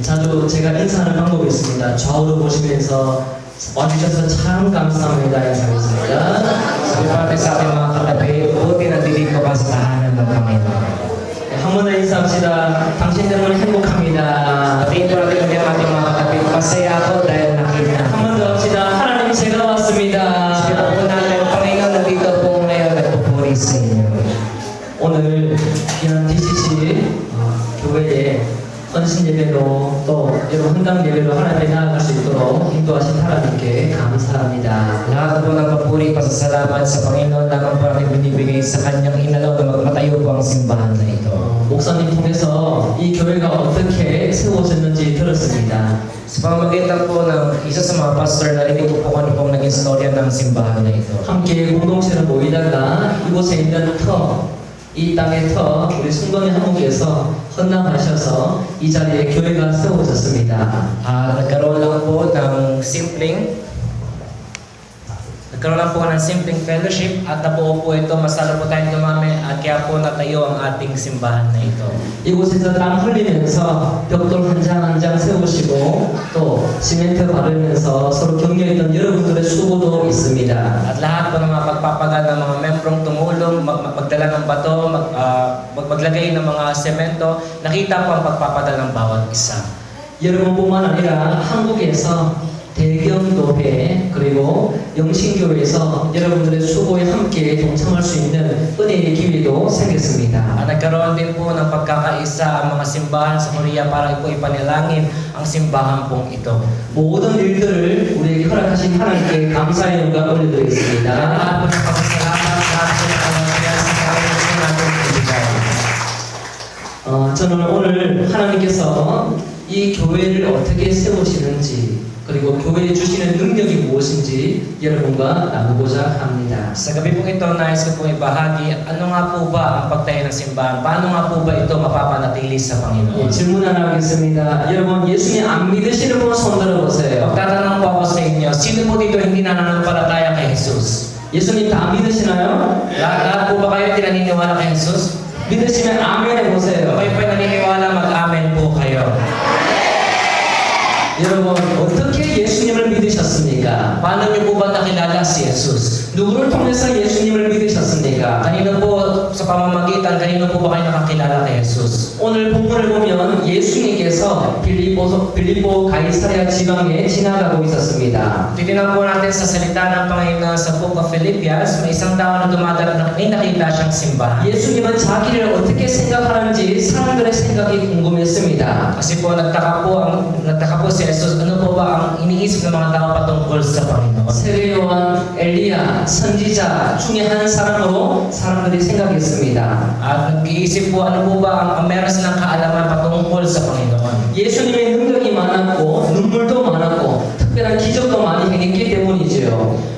자주 제가 인사하는 방법이 있습니다. 좌우로 보시면서 와주셔서 참 감사합니다. 인사하겠습니다. Sabi sa ating mga katabi, buti natinig ko ka sa tahanan ng Panginoon. 한 번 더 인사합시다. 당신 때문에 행복합니다. Sabihin ko natin yung ating mga katabi, masaya ako dahil nakita. 한 번 더 합시다. 하나님 제가 왔습니다. Sabi po natin, Panginoon, nandito po ngayon, nagpupuri sa inyo. 오늘 귀한 DCC 교회에 헌신 예배로 또 여러분 헌당 예배로 하나님께 나아갈 수 있도록 인도하신 하나님께 감사합니다. Lahat po ng papuri, pasasalamat sa Panginoon lamang po natin binibigay sa Kanyang inalaw na magmatayo po ang simbahan na ito. 목사님 통해서 이 교회가 어떻게 세워졌는지 들었습니다. Sa pamamagitan po ng isa sa mga pastor, narinig ko po kung ano pong naging storya ng simbahan na ito. 함께 공동체로 모이다가 이곳에 있는 이 땅의 우리 순건이 한국에서 헌납하셔서 이 자리에 교회가 세워졌습니다. Nagkaroon lang po ng simpleng fellowship at nabuo po ito, masalo po tayong dumami at kaya po natayo ang ating simbahan na ito. 이곳에서 땀 흘리면서 벽돌 한 장 한 장 세우시고 또 시멘트 바르면서 서로 격려했던 여러분들의 수고도 있습니다. At lahat po ng mga pagpapagal ng mga membrong tumulong, magdala ng bato, maglagay ng mga semento, nakita po ang pagpapadala ng bawat isa. 여러분뿐만 아니라 한국에서 대경도회 그리고 영신교회에서 여러분들의 수고에 함께 동참할 수 있는 은혜의 기회도 생겼습니다. At nagkaroon din po ng pagkakaisa ang mga simbahan sa Korea para po ipanalangin ang simbahan pong ito. 모든 일들을 우리에게 허락하신 하나님께 감사의 영광을 올려드리겠습니다. Lahat po ng pagkasalamat lahat po ng kalagayan sa Panginoon natin ibigay. 저는 오늘 하나님께서 이 교회를 어떻게 세우시는지 그리고 교회에 주시는 능력이 무엇인지 여러분과 나누고자 합니다. Sa gabi po ito, nais ko pong ibahagi, ano nga po ba ang pagtayo ng simbahan? Paano nga po ba ito mapapanatili sa Panginoon? 질문 하나 하겠습니다. 여러분 예수님 안 믿으시는 분 손 들어보세요. Tatanong po ako sa inyo, sino po dito hindi nananampalataya kay Jesus? 예수님 다 믿으시나요? Lahat po ba kayo hindi naniniwala kay Jesus? 믿으시면 아멘 해보세요. Kayo pa naniniwala, mag-amen po kayo. 여러분 어떻게 예수님을 믿으셨습니까? Paano niyo po ba nakilala si Jesus? 누구를 통해서 예수님을 믿으셨습니까? Kanino po sa pamamagitan, kanino po ba kayo nakakilala kay Jesus? 오늘 본문을 보면 예수님께서 빌립보 가이사랴 지방에 지나가고 있었습니다. Titignan po natin sa salita ng Panginoon sa Book of Philippians, may isang tao na dumadaan na may nakita siyang simbahan. 예수님은 자기를 어떻게 생각하는지 사람들의 생각이 궁금했습니다. Kasi po nagtaka po si Jesus, ano po ba ang iniisip ng mga tao patungkol sa Panginoon? 세례 요한, 엘리야, 선지자 중에 한 사람으로 사람들이 생각했습니다. At nag-iisip po, ano po ba ang meron silang kaalaman patungkol sa Panginoon? 예수님의 능력이 많았고 눈물도 많았고 특별한 기적도 많이 행했기 때문이지요.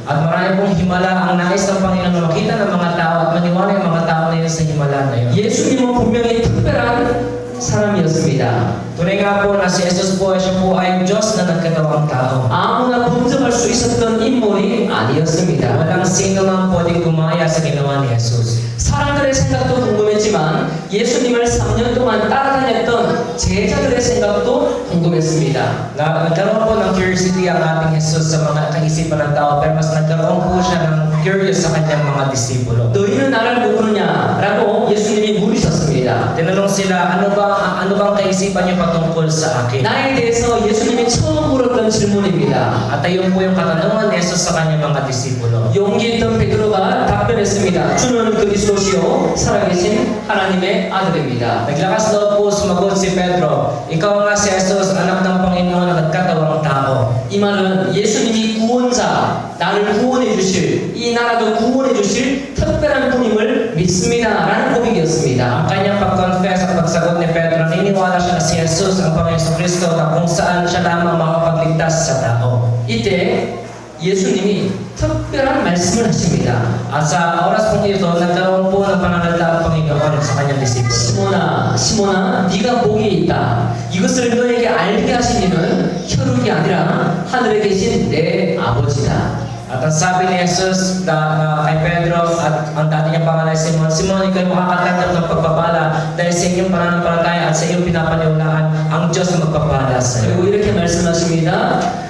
At marami pong himala ang nais ng Panginoon na makita ng mga tao at maniwala yung mga tao na yun sa himala na yun. 예수님은 분명히 특별한 사람이었습니다. Tunay nga po na si Jesus po, siya po ay Diyos na nagkatawang tao. 아무나 범접할 수 있었던 인물이 아니었습니다. Walang sino man pwedeng gumaya sa ginawa ni Jesus. 사람들의 생각도 궁금했지만 예수님을 3년 동안 따라다녔던 제자들의 생각도 궁금했습니다. Nagkaroon po ng curiosity ang ating Jesus sa mga kaisipan ng tao, pero mas nagkaroon po siya ng curious sa kanyang mga disipulo. 너희는 나를 누구느냐? 라고 예수님이 물으셨습니다. Tinanong sila, ano bang kaisipan niyo patungkol sa akin? 나에 대해서 예수님이 처음 물었던 질문입니다. At ayun po yung katanungan ni Jesus sa kanyang mga disipulo. 용기 있던 베드로가 답변했습니다. 주는 그리스도시요 살아계신 하나님의 아들입니다. Naglakas loob po sumagot si Pedro, ikaw nga si Jesus, anak ng Panginoon na nagkatawang tao. 이 말은 예수님이 구원자, 나를 구원해 주실, 이 나라도 구원해 주실 특별한 분임을 믿습니다. 라는 고백이었습니다. Ang kanyang pag-confess at pagsagot ni Pedro, naniniwala siya na si Jesus ang Panginoon Kristo na kung saan siya lamang makapagligtas sa tao. 이때 예수님이 특별한 말씀을 하십니다. At sa oras pong ito, nagkaroon po ng pananalita ang Panginoon sa kanyang disipulo. 시몬아, 네가 복이 있다. 이것을 너에게 알게 하신 이는 혈육이 아니라 하늘에 계신 내 아버지다. At ang sabi ni Jesus kay Pedro at ang dati niyang pangalan ay Simon, Simon, ikaw ay makakatanggap ng pagpapala dahil sa inyong pananampalataya at sa iyong pinapaniwalaan ang Diyos ang magpapala sa iyo. 그리고 이렇게 말씀하십니다.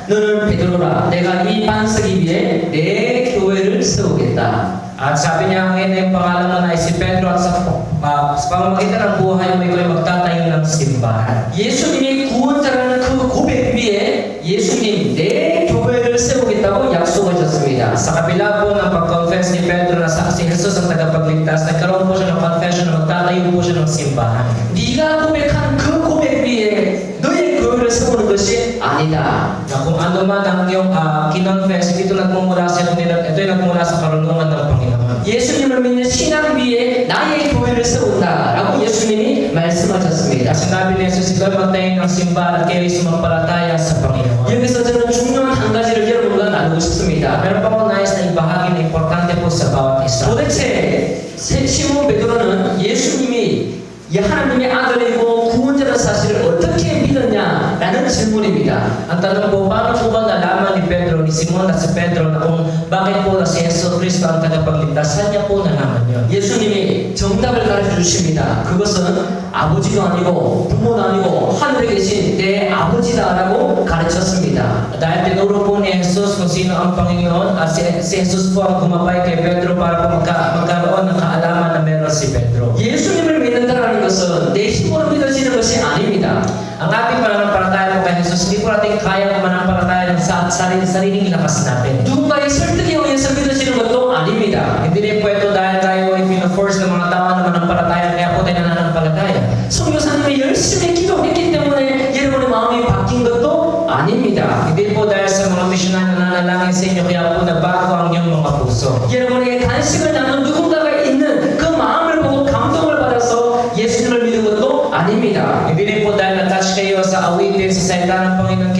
너는 베드로라. 내가 이 반석 위에 내 교회를 세우겠다. At sabi niya, ngayon na yung pangalan mo na ay si Pedro at sa pamamagitan ng buhay mo, ikaw ay magtatayo ng simbahan. 예수님이 구원자라는 그 고백 위에 예수님 내 교회를 세우겠다고 약속하셨습니다. Sa kabila po ng pag-confess ni Pedro na si Jesus ang tagapagligtas, nagkaroon po siya ng confession na magtatayo po siya ng simbahan. 네가 고백한 그 고백 위에 너의 교회를 세우는 것이 아니다. Na kung ano man ang iyong kinonfess, ito nagmumula sa ito ay nagmula sa karunungan ng Panginoon. 예수님을 믿는 신앙 위에 나의 교회를 세운다라고 예수님이 말씀하셨습니다. Sinabi ni Jesus, ikaw ay magtayo ng simbahan at kayo ay sumampalataya sa Panginoon. 여기서 저는 중요한 한 가지를 여러분과 나누고 싶습니다. Meron pa akong nais na ibahagi na importante po sa bawat isa. 도대체 시몬 베드로는 예수님이 하나님의 아들이고 구원자라는 사실을 어떻게 믿었냐라는 질문입니다. Ang tanong po, paano po ba nalaman ni Pedro, ni Simon at si Pedro na kung bakit po na si Jesus Cristo ang tagapagligtas? Saan niya po nalaman yun? 예수님이 정답을 가르쳐 주십니다. 그것은 아버지도 아니고 부모도 아니고 하늘에 계신 내 아버지다라고 가르쳤습니다. Dahil tinuro po ni Jesus kung sino ang Panginoon at si Jesus po ang gumabay kay Pedro para po magkaroon ng kaalaman na meron si Pedro. 예수님을 믿는다라는 것은 내 힘으로 믿어지는 것이 아닙니다. Ang ating pananampalataya po kay Jesus, hindi po natin kaya mananampalataya ng sariling lakas natin. 누군가의 설득에 의해서 믿어지는 것도 아닙니다. Hindi rin po ito dahil tayo ay pino-force ng mga tao na manampalataya, kaya po tayo nananampalataya. 선교사님이 열심히 기도했기 때문에 여러분의 마음이 바뀐 것도 아닙니다. Hindi po dahil sa mga missionary na nanalangin sa inyo, kaya po nabago ang iyong mga puso. 여러분에게 간식을 나눈 누군가가 있는 그 마음을 보고 감동을 받아서 예수님을 믿는 것도 아닙니다. Hindi rin po dahil na-touch kayo sa awitin, sa salita ng Panginoon,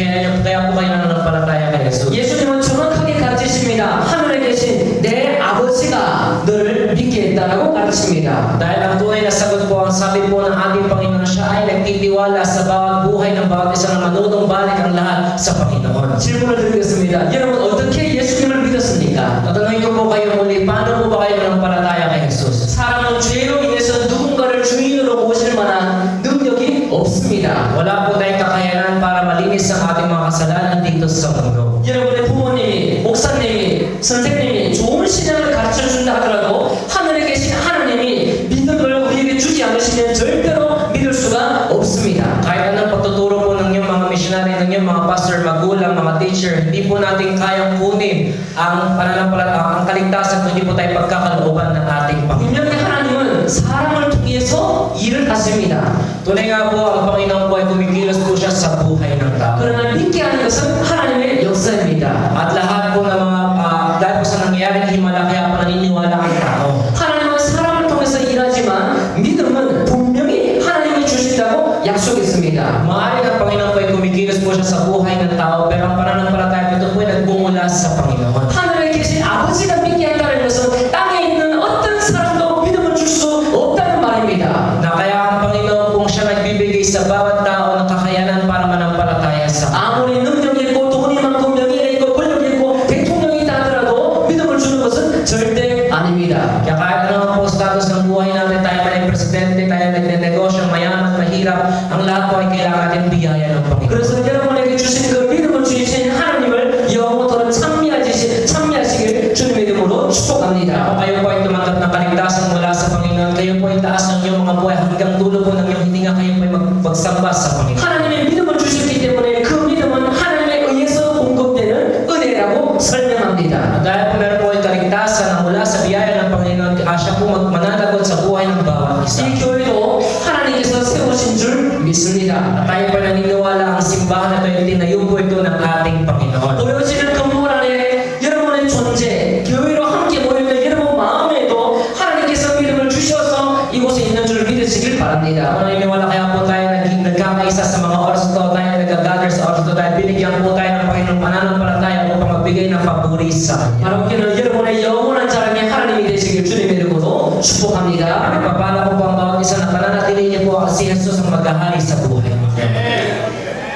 kaya po kayo nananampalataya kay Jesus. 예수님은 정확하게 가르치십니다. 하늘에 계신 내 아버지가 너를 믿게 했다라고 가르칩니다. Dahil ang tunay na sagot po, ang sabi po ng ating Panginoon, siya ay nagtitiwala sa bawat buhay ng bawat isa na manunumbalik ang lahat sa Panginoon. 질문을 드리겠습니다. 여러분 어떻게 예수님을 믿었습니까? Tatanungin ko po kayo muli, paano po ba kayo nanampalataya kay Jesus? 사람은 죄로 인해서 누군가를 주인으로 모실 만한 능력이 없습니다. Wala po tayong kakayanan para malinis ang ating mga kasalanan dito sa mundo. 여러분의 부모님이, 목사님이, 선생님이 좋은 신앙을 가르쳐준다 하더라도 하늘에 계신 하나님이 믿음을 우리에게 주지 않으시면 절대로 믿을 수가 없습니다. Kahit anong pagtuturo po ng iyong mga missionary, ng iyong mga pastor, magulang, mga teacher, hindi po natin kayang kunin ang pananampalataya, ang kaligtasan kung hindi po tayo pagkakalooban ng ating Panginoon. 분명히 하나님은 사람을 통해서 일을 하십니다. Tunay nga po, ang Panginoon po ay kumikilos po siya sa buhay ng tao. 그러나 믿게 하는 것은 하나님의 역사입니다. At lahat po ng mga, dahil po sa nangyayaring himala, kaya po naniniwala ang tao. 하나님은 사람을 통해서 일하지만 믿음은 분명히 하나님이 주신다고 약속했습니다. Maaari ang Panginoon po ay kumikilos po siya sa buhay ng tao, pero ang pananampalataya ito po ay nagmumula sa Panginoon. 하늘에 계신 아버지가 믿게 한다는 것은 땅에 있는 어떤 사람도 믿음을 줄 수 없다는 말입니다. Na kaya ang Panginoon pong siya nagbibigay sa bawat tao ng kakayanan para manampalataya sa 아무리 능력이 있고 돈이 많고 명예가 있고 권력이 있고 대통령이 있다 하더라도 믿음을 주는 것은 절대 아닙니다. Kaya kahit ano po status ng buhay natin, tayo man ay presidente, tayo nagnenegosyo, mayaman, mahirap, ang lahat po ay kailangan natin biyaya ng Panginoon. 그래서 여러분에게 주신 그 믿음을 주신 하나님을 영원토록 찬미하시길 주님의 이름으로 Kung 축복합니다. kayo po ay tumanggap ng kaligtasan mula sa Panginoon, kayo po ay taas ng iyong mga buhay hanggang dulo po ng iyong hininga, kayo po ay magsamba sa Panginoon. 하나님의 믿음을 주셨기 때문에 그 믿음은 하나님에 의해서 공급되는 은혜라고 설명합니다. Dahil po meron po ay kaligtasan na mula sa biyaya ng Panginoon, siya po mananagot sa buhay ng bawat isa. 이 교회도 하나님께서 세우신 줄 믿습니다. At tayo po naniniwala ang simbahan na ito ay tinayo po ito ng ating Panginoon. 보여지는 건물 안에 여러분의 존재, 교회로 함께 모여있는 여러분 마음에도 하나님께서 믿음을 주셔서 이곳에 있는 줄 믿으시길 바랍니다. Kung naniniwala kaya po tayo nagkakaisa sa mga oras ito, tayo nag-gather sa oras ito, dahil binigyan po tayo ng Panginoong pananampalataya upang magbigay ng papuri sa Kanya. 바로 그는 여러분의 영원한 자랑의 하나님이 되시길 주님의 이름으로 축복합니다. Nagpapala po po ang bawat isa na pananatili niyo po si Jesus ang maghahari sa buhay niyo.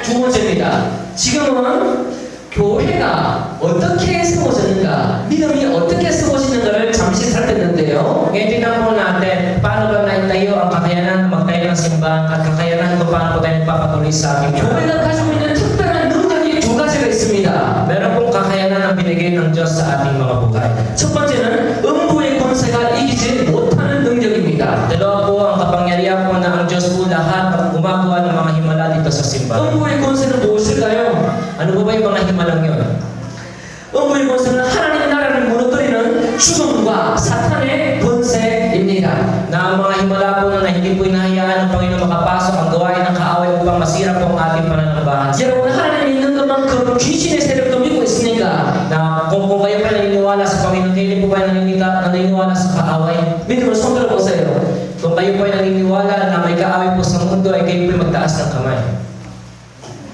두 번째입니다. 지금은 교회가 어떻게 세워졌는가, 믿음이 어떻게 세워지는가를 잠시 살폈는데요. Ngayon tingnan po natin paano ba naitayo ang kakayanan na magtayo ng simbahan at kakayanan kung paano po tayo nagpapatuloy sa ating buhay. 교회가 가지고 있는 특별한 능력이 두 가지가 있습니다. Meron pong kakayanan na binigay ng Diyos sa ating mga buhay. 첫 번째는 음부의 권세가 이기지 못하는 능력입니다. Dalawa po ang kapangyarihan po na ang Diyos po lahat at gumagawa ng mga himala dito sa simbahan. 음부의 권세는 무엇일까요? Ano po ba yung mga himalang yun? 음부의 권세는 하나님의 나라를 무너뜨리는 죽음과 사탄의 권세입니다. Na ang mga himala po na hindi po inahayaan ng Panginoon makapasok ang gawain ng kaaway upang masira po ang ating pananampalataya. 여러분 하나님이 있는 것만큼 귀신의 세력도 믿고 있습니까? Na kung kayo pa naniniwala sa Panginoon, hindi po ba naniniwala sa kaaway? 믿음을 손들어 보세요. Kung kayo po ay naniniwala na may kaaway po sa mundo, ay kayo po magtaas ng kamay.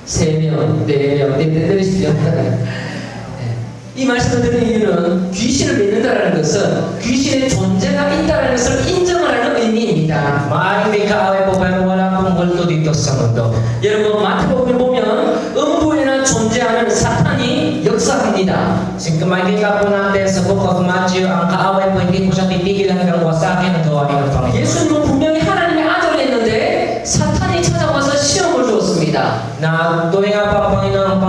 3명, 4명, 내리시죠. 이 말씀을 드리는 이유는 귀신을 믿는다는 것은 귀신의 존재가 있다는 것을 인정하라는 의미입니다. Maaaring may kaaway po pero wala pong multo dito sa mundo. 여러분 마태복음에 보면 음부에나 존재하는 사탄이 역사합니다. Kung makikita po natin sa Book of Matthew, ang kaaway po hindi po siya titigil hanggang wasakin ang gawain ng Panginoon. 예수님은 분명히 하나님의 아들이었는데 사탄이 찾아와서 시험을 주었습니다. Na tuloy nga po ang Panginoon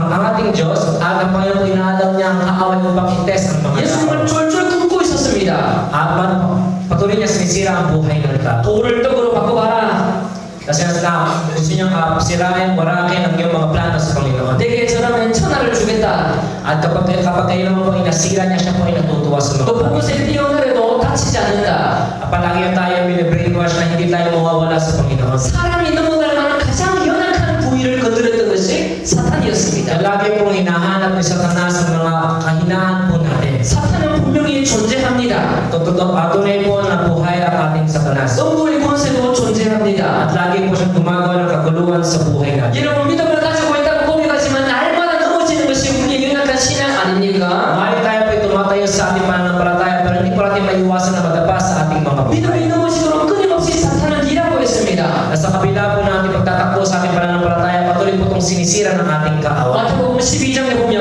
ang ating Diyos at ang Panginoon po inaalaw niya ang kaaway upang i-test ang mga tao. 예수님을 쫄쫄 굶고 있었습니다. At patuloy niya sinisira ang buhay ng tao. 돌을 떡으로 바꿔봐라. Kasi na gusto niyang sirain, warakin ang iyong mga plano sa Panginoon. 내게 전하면 천하를 주겠다. At kapag kayo naman po inasira niya, siya po ay natutuwa sa mga 또 tao. 복음서에 뛰어내려도 다치지 않는다. Palagi tayo bine-brainwash na hindi tayo mawawala sa Panginoon. 사람이 넘어갈 만한 가장 연약한 부위를 건드렸던 것이 사탄이었습니다. Lagi pong hinahanap ni Satanas ang mga kahinaan po natin. 사탄은 분명히 존재합니다. Tunay po na buhay ang ating Satanas. 음부의 권세도 존재합니다. At lagi po siyang gumagawa ng kaguluhan sa buhay natin. 여러분 믿음을 가지고 있다고 고백하지만 날마다 넘어지는 것이 우리의 연약한 신앙 아닙니까? Mahal tayo po tumatayo sa ating pananampalataya pero hindi po natin maiwasan na madapa sa ating mga buhay. 믿음이 넘어지도록 끊임없이 사탄은 일하고 있습니다. Nasa kabila po natin pagtatakbo sa ating pananampalataya, patuloy po itong sinisira ng ating kaaway. 마태복음 12장에 보면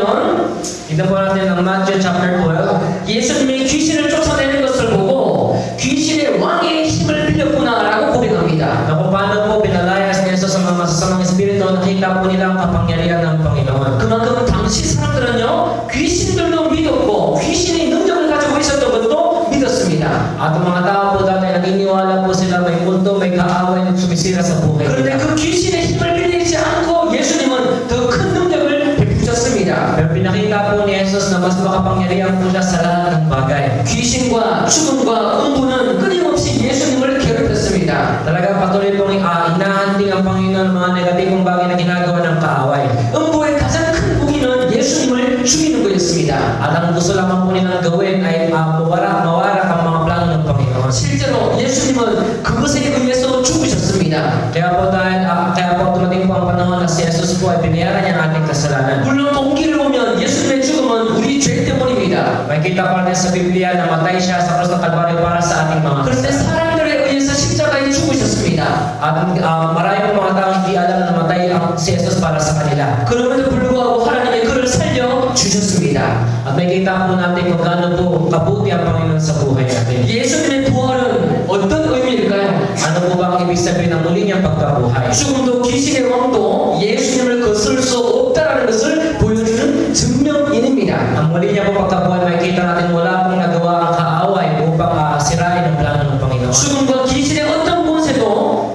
Tignan po natin ang Matthew chapter 12. 예수님이 귀신을 쫓아내는 것을 보고 귀신의 왕의 힘을 빌렸구나라고 고백합니다. Na kung paano po pinalayas ni Jesus sa mga masasamang espiritu, nakita po nila ang kapangyarihan ng Panginoon. 그만큼 당시 사람들은요 귀신들도 믿었고 귀신의 능력을 가지고 있었던 것도 믿었습니다. At ang mga tao po dati naniniwala po sila may mundo, may kaaway na sumisira sa buhay 그런데 nila. 그 귀신의 힘을 빌리지 않고 예수님은 더 큰 능력을 베푸셨습니다. Pero pinakita po ni Jesus na mas makapangyarihan po siya sa lahat ng bagay. 귀신과 죽음과 음부는 끊임없이 예수님을 괴롭혔습니다. Talagang patuloy pong inahanting ang Panginoon mga negatibong bagay na ginagawa ng kaaway. 음부의 가장 큰 무기는 예수님을 죽이는 거였습니다. At ang gusto lamang po nilang gawin ay mawarak ang mga plano ng Panginoon. 실제로 예수님은 그것에 의해서 죽으셨습니다. Kaya po dumating po ang panahon na si Jesus po ay binayaran niya ang ating kasalanan. 물론 동기를 보면 예수님의 죽음은 우리 죄 때문입니다. Makikita pa natin sa Biblia na matay siya sa krus ng Kalbaryo para sa ating mga 그런데 kasalanan. 사람들에 의해서 십자가에 죽으셨습니다. At marami pong mga tao hindi alam na namatay si Jesus para sa kanila. 그럼에도 불구하고 하나님이 그를 살려 주셨습니다. At makikita po natin kung gaano po kabuti ang Panginoon sa buhay natin. 예수님의 부활은 어떤 의미일까요? Ano po ba ang ibig sabihin ng muli niyang pagkabuhay? 죽음도 귀신의 왕도 예수님을 거스를 수 없다라는 것을 보여주는 증명인입니다. Ang muli niya po pagkabuhay, makikita natin wala pong nagawa ang kaaway upang sirain ang plano ng Panginoon. 죽음과 귀신의 어떤 권세도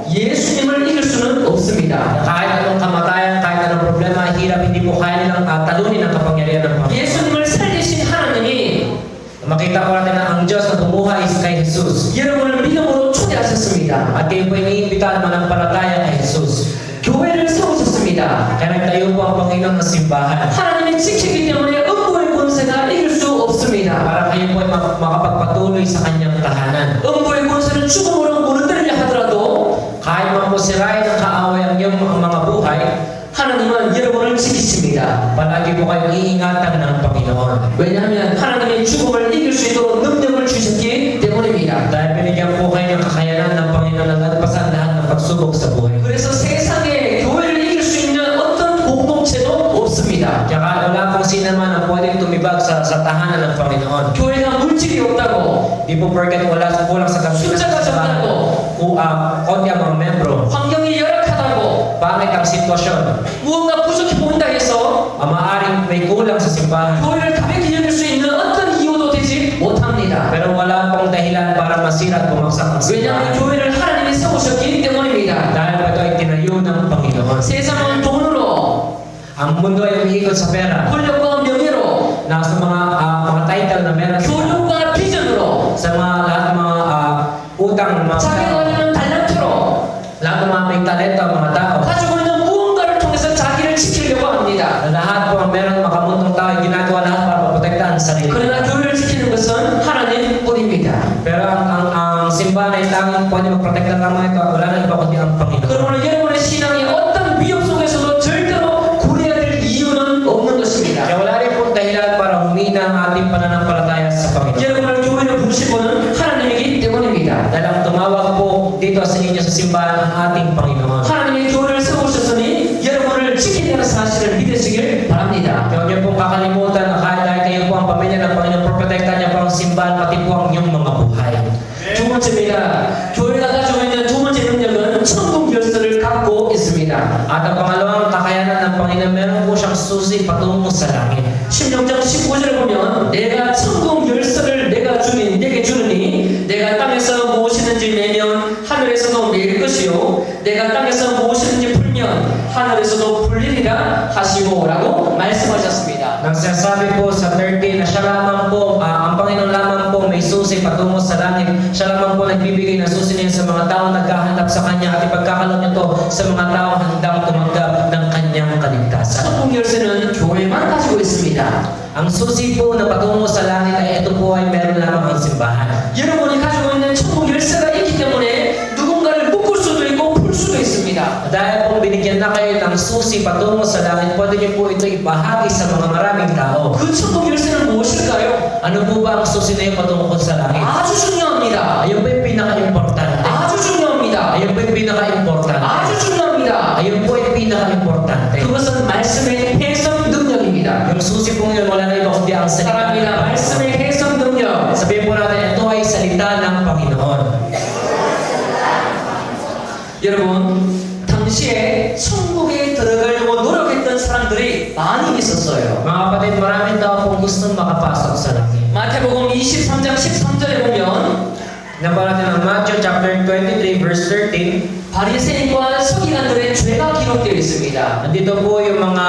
예수님을 이길 수는 없습니다. Kahit anong kamatayan, kahit anong problema, hirap, hindi po kaya nilang talunin ang kapangyarihan ng Panginoon. 예수님을 살리신 하나님이 Makita po natin na ang Diyos na bumuhay is kay Jesus. 여러분을 믿음으로 초대하셨습니다. At kayo po iniimbitahan manampalataya kay Jesus. 교회를 세우셨습니다. Kaya nagtayo po ang Panginoon ng simbahan. 하나님이 지키기 때문에 음부의 권세가 이길 수 없습니다. Para kayo po ay makapagpatuloy sa kanyang tahanan. 음부의 권세는 죽음으로 무너뜨리려 하더라도 Kahit man po sirain ng kaaway ang iyong mga buhay, 하나님은 여러분을 지키십니다. palagi po kayong iingatan ng Panginoon. 왜냐하면 하나님이 죽음을 이길 수 있도록 능력을 주셨기 때문입니다. Dahil binigyan po kayo ng kakayanan ng Panginoon na lagpasan lahat ng pagsubok sa buhay. 그래서 세상에 교회를 이길 수 있는 어떤 공동체도 없습니다. Kaya sa tahanan ng Panginoon. 교회가 물질이 없다고, Di po porket kulang sa 숫자가 적다고, konti ang mga membro. 환경이 열악하다고, Pangit ang sitwasyon. 무언가 부족해 보인다 해서 Maaaring may kulang sa simbahan. 교회를 가볍게 여길 수 있는 어떤 이유도 되지 못합니다. Pero wala pong dahilan para masira at bumagsak ang 왜냐하면 simbahan. 교회를 하나님이 세우셨기 때문입니다. Dahil po ito ay tinayo ng Panginoon. 세상은 돈으로, Ang mundo ay umiikot sa pera. 권력과 명예로, Nasa mga title na meron sila. 교육과 비전으로, Sa mga lahat ng mga utang ng mga 자기가 tao. 가지는 달란트로, Lahat ng mga may talento ang mga tao. 가지고 있는 무언가를 통해서 자기를 지키려고 합니다. Na lahat po ang meron makamuntong tao ay ginagawa lahat para maprotektahan ang sarili. 그러나 교회를 지키는 것은 하나님 뿐입니다. Pero ang simbahan ay tanging pwede magprotekta lamang ito. Wala na iba kundi ang Panginoon. 그러므로 여러분의 신앙이 어떤 위협 속에서도 절대로 고려해야 될 이유는 없는 것입니다. Kaya wala rin pong dahilan para humina ang ating pananampalataya sa Panginoon. 여러분을 교회를 부르신 분은 하나님이기 때문입니다. Dahil ang tumawag po dito sa inyo sa simbahan ang ating Panginoon. 하나님이 교회를 세우셨으니 여러분을 지키는 사실을 믿으시길 바랍니다. Huwag niyo pong kakalimutan na dahil kayo po ang pamilya ng Panginoon, protektahan niya po ang simbahan, pati po ang inyong mga buhay. 두 번째입니다. 교회가 가지고 있는 두 번째 능력은 천국 열쇠를 갖고 있습니다. At ang pangalawang kakayanan ng Panginoon, meron po siyang susi patungo sa langit. 16장 15절에 보면 내가 천국 열쇠를 내게 주느니 내가 땅에서 무엇이든지 내면 하늘에서도 낼 것이요 내가 땅에서 무엇이든지 풀면 하늘에서도 풀리리라 하시고라고 말씀하셨습니다. Nang sinasabi po sa 13 na siya lamang po, ang Panginoon lamang po may susi patungo sa langit. Siya lamang po nagbibigay ng susi niya sa mga tao naghahanap sa Kanya at ipagkakaloob niya to sa mga tao handang tumanggap ng Kanyang kaligtasan. 천국 열쇠는 교회만 가지고 있습니다. Ang susi po na patungo sa langit ay ito po ay meron lamang ang simbahan. 여러분이 가지고 있는 천국 열쇠가 있기 때문에 누군가를 묶을 수도 있고 풀 수도 있습니다. Dahil po binigyan na kayo ng susi patungo sa langit, pwede niyo po ito ibahagi sa mga maraming tao. 그 천국 열쇠는 무엇일까요? Ano po ba ang susi na yung patungo sa langit? 아주 중요합니다. Ayun po yung pinaka-importante. 아주 중요합니다. Ayun po yung pinaka-importante. 아주 중요합니다. Ayun po yung pinaka-importante. 그것은 말씀의 해석 능력입니다. Yung susi pong yun, wala na iba kundi ang salita. 사랑합니다. 말씀의 해석 능력. Sabihin po natin, ito ay salita ng Panginoon. 여러분, 당시에 천국에 들어가려고 노력했던 사람들이 많이 있었어요. Mga kapatid, maraming tao pong gustong makapasok sa langit. 마태복음 23장 13절에 보면 Nabala natin ang Matthew chapter 23 verse 13. 바리새인과 서기관들의 죄가 기록되어 있습니다. Nandito po yung mga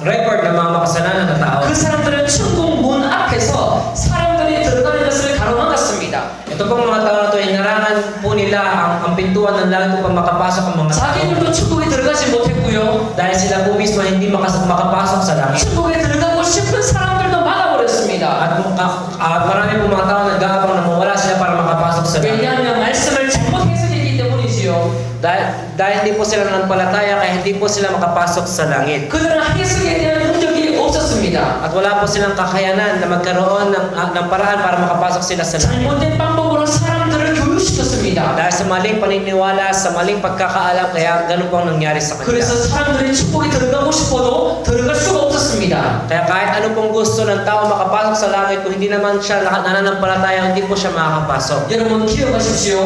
record ng mga makasalanan na tao. 그 사람들은 천국 문 앞에서 사람들이 들어가는 것을 가로막았습니다. Ito pong mga tao na ito, inarangan po nila ang pintuan ng langit upang makapasok ang mga tao. 자기들도 천국에 들어가지 못했고요. Dahil sila po mismo hindi makapasok sa langit. 천국에 들어가고 싶은 사람들도 막아버렸습니다. At marami po mga tao nag-aabang na mawala sila para makapasok sa langit. 왜냐하면 말씀을 잘못 해석했기 때문이지요. Dahil hindi po sila nanampalataya, kaya hindi po sila makapasok sa langit. 그들은 해석에 대한 능력이 없었습니다. At wala po silang kakayanan na magkaroon ng paraan para makapasok sila sa langit. 잘못된 방법으로 사람들을 교육시켰습니다. Dahil sa maling paniniwala, sa maling pagkakaalam, kaya ganun po ang nangyari sa kanila. 그래서 사람들이 천국에 들어가고 싶어도 들어갈 수가 없었습니다. Kaya kahit ano pong gusto ng tao makapasok sa langit, kung hindi naman siya nananampalataya, hindi po siya makakapasok. 여러분 기억하십시오.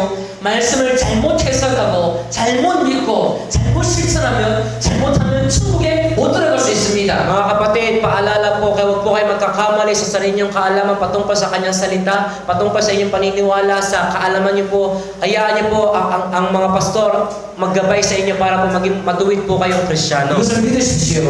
말씀을 잘못 해석하고 잘못 믿고 잘못 실천하면 잘못하면 천국에 못 들어갈 수 있습니다. Mga kapatid, paalala po, huwag po kayo magkakamali sa sarili niyong kaalaman patungkol sa kanyang salita, patungkol sa inyong paniniwala, sa kaalaman niyo po. Hayaan niyo po ang mga pastor maggabay sa inyo para po maging matuwid po kayong Kristiyano. 그것을 믿으십시오.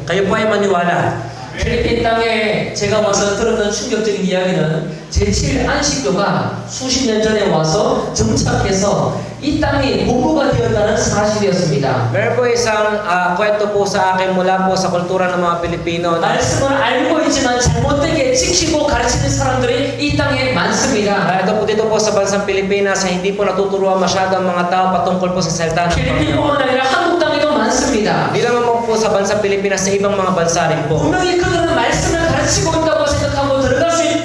Kayo po ay maniwala. 필리핀 땅에 제가 와서 들었던 충격적인 이야기는 제7 안식교가 수십 년 전에 와서 정착해서 이 땅이 보부가 되었다는 사실이었습니다. Meron po isang kwento po sa akin mula po sa kultura ng mga Pilipino na 말씀을 알고 있지만 잘못되게 지키고 가르치는 사람들이 이 땅에 많습니다. ito po dito po sa bansang Pilipinas ay hindi po natuturuan masyado ang mga tao patungkol po sa salita ng Panginoon. 필리핀뿐만 아니라 한국 땅에도 많습니다. Hindi naman po sa bansang Pilipinas, sa ibang mga bansa rin po. 분명히 그들은 말씀을 가르치고 있다고 생각하고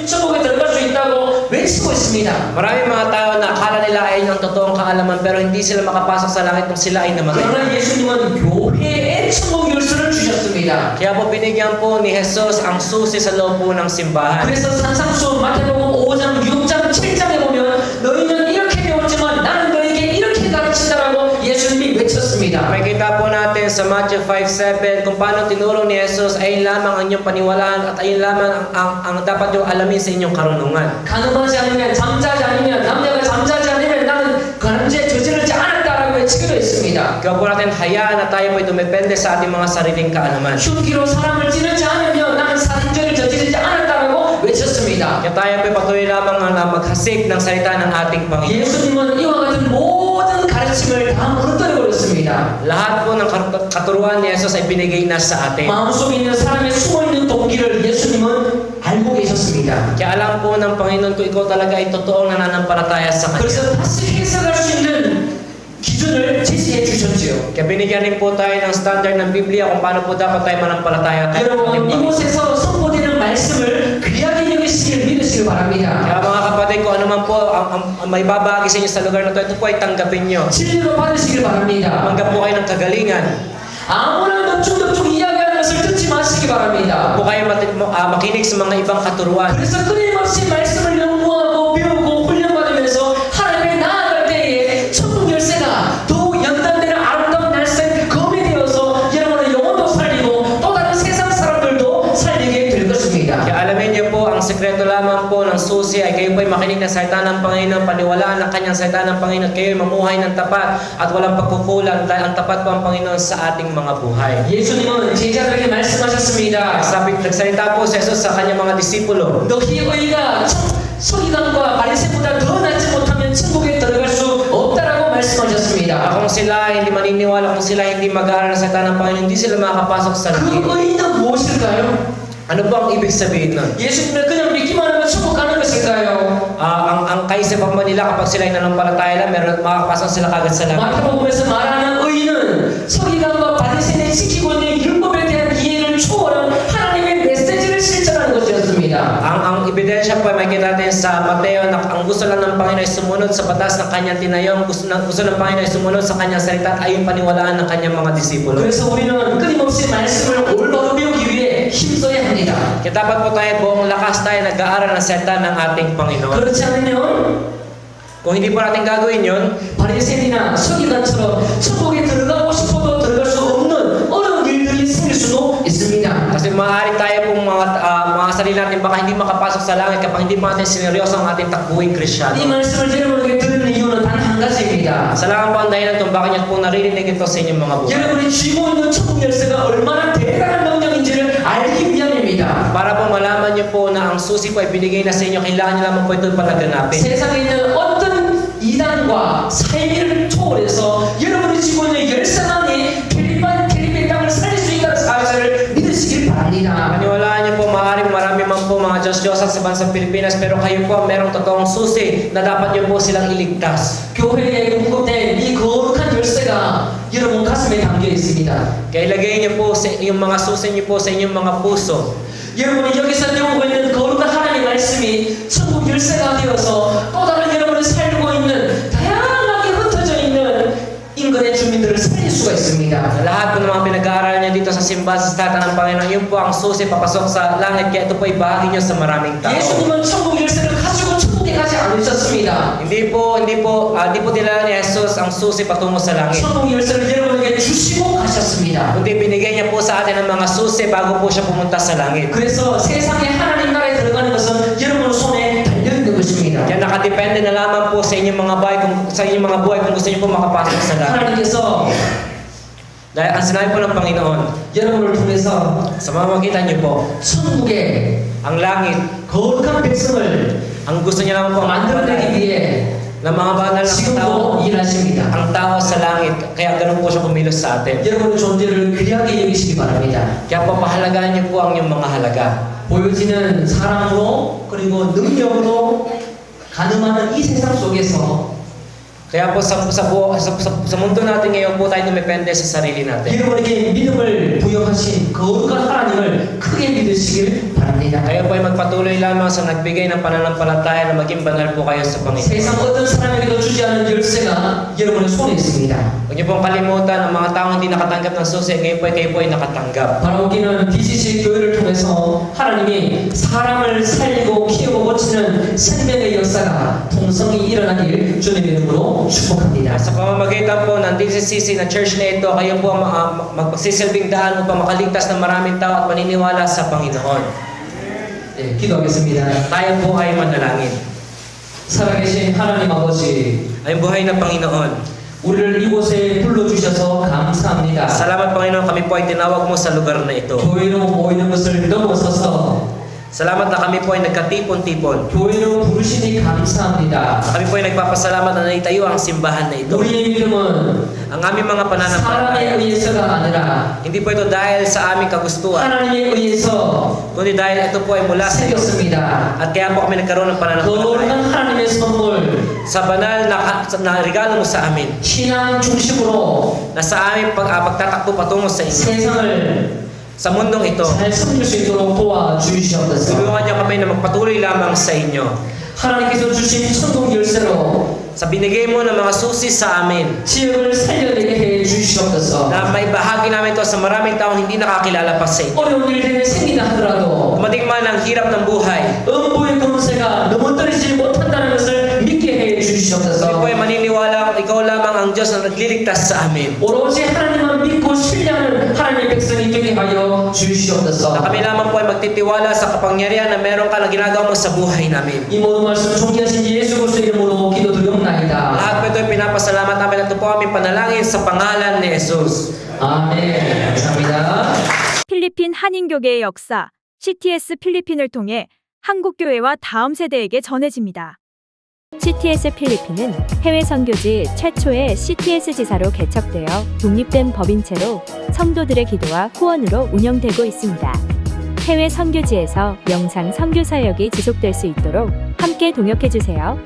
천국에 들어갈 수 있다고 외치고 있습니다. Maraming mga tao na akala nila ay ang totoong kaalaman pero hindi sila makapasok sa langit kung sila ay namatay. 그러나 예수님은 교회에 천국 열쇠를 주셨습니다. 주셨습니다. Kaya po binigyan po ni Jesus ang susi sa loob po ng simbahan. 그래서 산상수 마태복음 5장, 6장, 7장에 보면 너희는 이렇게 배웠지만 나는 너에게 이렇게 가르친다라고 예수님이 외쳤습니다. Makikita po natin sa Matthew 5:7 kung paano tinuro ni Jesus ayun lamang ang inyong paniwalaan at ayun lamang ang dapat yung alamin sa inyong karunungan. 가늠하지 않으면 잠자지 않으면 남자가 잠자지 않으면 나는 간음죄 저지르지 않았다라고 외치기도 했습니다. Kaya po natin hayaan na tayo po dumepende sa ating mga sariling kaalaman. 흉기로 사람을 찌르지 않으면 나는 살인죄를 저지르지 않았다라고 외쳤습니다. Kaya tayo po patuloy lamang na maghasik ng salita ng ating Panginoon. 예수님은 이와 같은 모든 가르침을 다 무너뜨려버렸습니다. Lahat po ng katuruan ni Jesus ay binigay na sa atin. 마음속에 있는 사람의 숨어있는 동기를 예수님은 알고 계셨습니다. Kaya alam po ng Panginoon kung ikaw talaga ay totoong nananampalataya sa Kanya. 그래서 다시 해석할 수 있는 기준을 제시해 주셨지요. Kaya binigyan rin po tayo ng standard ng Biblia kung paano po dapat tayo manampalataya tayo. 여러분 이곳에서 선포되는 말씀을 귀하게 여기시길 믿으시길 바랍니다. Kaya mga kapatid, kung ano man po ang may babagi sa inyo sa lugar na ito po ay tanggapin nyo. 진리로 받으시길 바랍니다. Manggap po kayo ng kagalingan. 아무나 덕충덕충 이야기하는 것을 듣지 마시기 바랍니다. Huwag po kayo makinig sa mga ibang katuruan. 그래서 끊임없이 말씀을 연구하고 배우고 훈련받으면서 하나님께 나아갈 때에 천국 열쇠가 더욱 연단되는 아름다운 날쌘 검이 되어서 여러분의 영혼도 살리고 또 다른 세상 사람들도 살리게 될 것입니다. Kaya alamin niyo po, ang sekreto lamang po ng susi ay kayo po ay makinig ng salita ng Panginoon, paniwalaan ang kanyang salita ng Panginoon, kayo ay mamuhay ng tapat at walang pagkukulang dahil ang tapat po ang Panginoon sa ating mga buhay. 예수님은 제자들에게 말씀하셨습니다. Nagsalita po si Jesus sa kanyang mga disipulo. 너희 의가 서기관과 바리새보다 더 낫지 못하면 천국에 들어갈 수 없다라고 말씀하셨습니다. Kung sila hindi maniniwala, kung sila hindi mag-aaral ng salita ng Panginoon, hindi sila makakapasok sa 그 langit. 의는 무엇일까요? Ano ba ang ibig sabihin nun? 예수님을 그냥 믿기만 하면 천국 가는 것일까요? Ang kaisipan ba nila kapag sila ay nanampalataya lang, meron makakapasok sila kagad sa langit? 마태복음에서 말하는 의는 서기관과 바리새인이 지키고 있는 율법에 대한 이해를 초월한 하나님의 메시지를 실천하는 것이었습니다. Ang ebidensya po ay makikita natin sa Mateo na ang gusto lang ng Panginoon ay sumunod sa batas ng kanyang tinayong, gusto ng Panginoon ay sumunod sa kanyang salita at ayon paniwalaan ng kanyang mga disipulo. 그래서 우리는 끊임없이 말씀을 올바로 배우기 위해 힘써야 합니다. Kaya dapat po tayo buong lakas tayo nag-aaral ng salita ng ating Panginoon. 그렇지 않으면 Kung hindi po natin gagawin yun, 바리새인이나 서기관처럼 천국에 들어가고 싶어도 들어갈 수 없는 어려운 일들이 생길 수도 있습니다. kasi maaari tayo pong mga sarili natin baka hindi makapasok sa langit kapag hindi pa natin sineryoso ang ating takbuhing 이 Kristyano. 말씀을 여러분에게 들은 이유는 단 한 가지입니다. Sa lang po ang dahilan kung bakit niyo po naririnig ito sa inyong mga buhay. 여러분이 쥐고 있는 천국 열쇠가 얼마나 대단한 명령인지를 알기 위함입니다. Para po malaman niyo po na ang susi po ay binigay na sa inyo, kailangan niyo lamang po ito palaganapin. 세상에 있는 어떤 이단과 사이비를 초월해서 여러분이 쥐고 있는 열쇠만이 필리핀 땅을 살릴 수 있다는 사실을 믿으시길 바랍니다. Paniwalaan niyo po, maaaring marami man po mga Diyos-Diyosan sa bansang Pilipinas, pero kayo po merong totoong susi na dapat niyo po silang iligtas. 교회에 공급된 이 거룩한 열쇠가 여러분 가슴에 담겨 있습니다. Kaya ilagay niyo po yung mga susi niyo po sa inyong mga puso. 여러분이 여기서 배우고 있는 거룩한 하나님의 말씀이 천국 열쇠가 되어서 또 다른 여러분이 살고 있는 다양하게 흩어져 있는 인근의 주민들을 살릴 수가 있습니다. Lahat po ng mga pinag-aaral niyo dito sa simbahan sa salita ng Panginoon, yun po ang susi papasok sa langit, kaya ito po ibahagi niyo sa maraming tao. 예수님은 천국 열쇠를 가지고 천국에 가지 않으셨습니다. Hindi po dinala ni Jesus ang susi patungo sa langit. 천국 열쇠를 여러분에게 주시고 가셨습니다. Kundi binigay niya po sa atin ang mga susi bago po siya pumunta sa langit. 그래서 세상에 하나님 나라에 들어가는 것은 여러분 손에 달려 있는 것입니다. Kaya nakadepende na lamang po sa inyong mga buhay kung gusto niyo po makapasok sa langit. 하나님께서 Dahil ang sinabi po ng Panginoon, 여러분을 통해서 sa mamamagitan niyo po, 천국에 ang langit, 거룩한 백성을 ang gusto niya lamang po 만들어내기 위해 ng mga banal na tao, 지금도 일하십니다. ang tao sa langit. Kaya ganun po siya kumilos sa atin. 여러분의 존재를 귀하게 여기시기 바랍니다. Kaya po pahalagaan niyo po ang inyong mga halaga. 보여지는 사랑으로 그리고 능력으로 가늠하는 이 세상 속에서 Kaya po sa mundo natin ngayon po tayo dumepende sa sarili natin. 여러분에게 믿음을 부여하신 거룩한 하나님을 크게 크게 믿으시길 바랍니다. Kayo po ay magpatuloy lamang sa nagbigay ng pananampalataya na maging banal po kayo sa Panginoon. 세상 어떤 사람에게도 주지 않은 열쇠가 여러분의 손에 있습니다. Huwag niyo pong kalimutan ang mga taong hindi nakatanggap ng susi, ngayon po ay kayo po ay nakatanggap. 바로 우리는 DCC 교회를 통해서 하나님이 사람을 살리고 키우고 고치는 생명의 역사가 통성이 일어나길 주님의 이름으로 축복합니다. Sa pamamagitan po ng DCCC na church na ito, kayo po magsisilbing daan upang makaligtas ng maraming tao at maniniwala sa Panginoon. 네, 기도하겠습니다. Tayo po ay manalangin. 살아계신 하나님 아버지, Ay buhay ng Panginoon. 우리를 이곳에 불러주셔서 감사합니다. Salamat Panginoon, kami po ay tinawag mo sa lugar na ito. 교회로 모이는 것을 넘어서서 Salamat na kami po ay nagkatipon-tipon. 교회로 부르시니 감사합니다. Kami po ay nagpapasalamat na naitayo ang simbahan na ito. 우리의 믿음은 Ang aming mga 사람에 pananampalataya, 의해서가 아니라 hindi po ito dahil sa aming kagustuhan, 하나님에 의해서 kundi dahil ito po ay mula sa iyo. 생겼습니다. At kaya po kami nagkaroon ng pananampalataya. 거룩한 하나님의 선물, Sa banal na regalo mo sa amin, 신앙 중심으로 na sa aming pagtatakbo patungo sa inyo. 세상을 Sa mundong ito, 잘 섬길 수 있도록 도와주시옵소서. tulungan niyo kami na magpatuloy lamang sa inyo. 하나님께서 주신 천국 열쇠로 Sa binigay mo ng mga susi sa amin, 지역을 살려내게 해 주시옵소서. na may bahagi namin ito sa maraming taong hindi nakakilala pa sa inyo. 어려운 일들이 생기다 하더라도 Dumating man ang hirap ng buhay, 음부의 권세가 넘어뜨리지 못한다는 것을 믿게 해 kami po 주시옵소서. ay maniniwala ikaw lamang ang Diyos na nagliligtas sa amin. 오로지 하나님만 믿고 신뢰하는 하나님의 백성이 되게 하여 Na 주시옵소서. kami lamang po ay magtitiwala sa kapangyarihan na meron ka na ginagawa mo sa buhay namin. 이 모든 말씀 존귀하신 예수 그리스도의 이름으로 기도드리옵나이다. Lahat po ito ay pinapasalamat namin at ito po aming panalangin sa pangalan ni Jesus. 아멘. 감사합니다. 필리핀 한인교계의 역사, CTS 필리핀을 통해 한국교회와 다음 세대에게 전해집니다. CTS 필리핀은 해외 선교지 최초의 CTS 지사로 개척되어 독립된 법인체로 성도들의 기도와 후원으로 운영되고 있습니다. 해외 선교지에서 영상 선교 사역이 지속될 수 있도록 함께 동역해주세요.